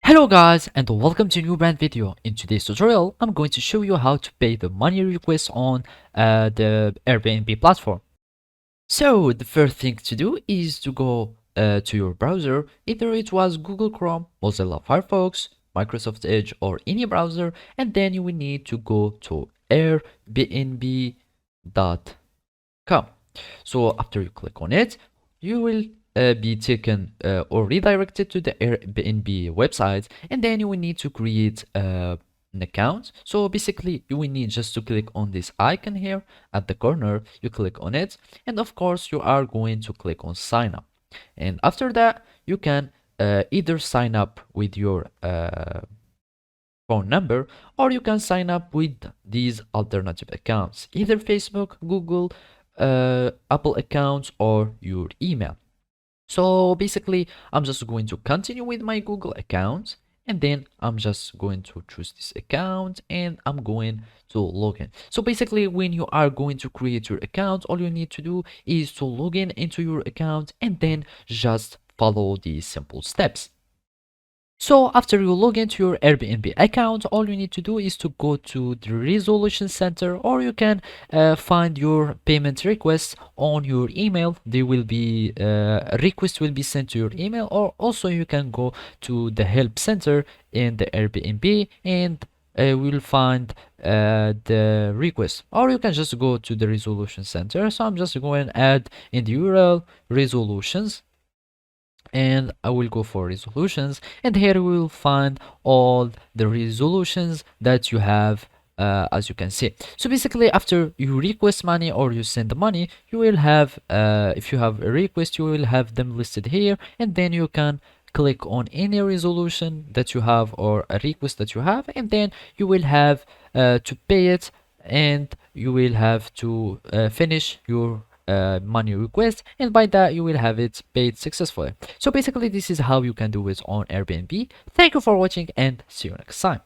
Hello guys and welcome to a new brand video. In today's tutorial, I'm going to show you how to pay the money request on the Airbnb platform. So the first thing to do is to go to your browser, either it was Google Chrome, Mozilla Firefox, Microsoft Edge or any browser, and then you will need to go to airbnb.com. So after you click on it, you will be taken or redirected to the Airbnb website, and then you will need to create an account. So basically you will need just to click on this icon here at the corner. You click on it, and of course you are going to click on sign up, and after that you can either sign up with your phone number, or you can sign up with these alternative accounts, either Facebook, Google, Apple accounts, or your email. So basically I'm just going to continue with my Google account, and then I'm just going to choose this account and I'm going to log in. So basically when you are going to create your account, all you need to do is to log in into your account and then just follow these simple steps. So after you log into your Airbnb account, all you need to do is to go to the resolution center, or you can find your payment requests on your email. They will be a request will be sent to your email, or also you can go to the help center in the Airbnb and we'll find the request, or you can just go to the resolution center. So I'm just going to add in the URL resolutions, and I will go for resolutions, and here we will find all the resolutions that you have, as you can see. So basically after you request money or you send the money, you will have if you have a request, you will have them listed here, and then you can click on any resolution that you have or a request that you have, and then you will have to pay it, and you will have to finish your money request, and by that you will have it paid successfully. So basically this is how you can do it on Airbnb. Thank you for watching and see you next time.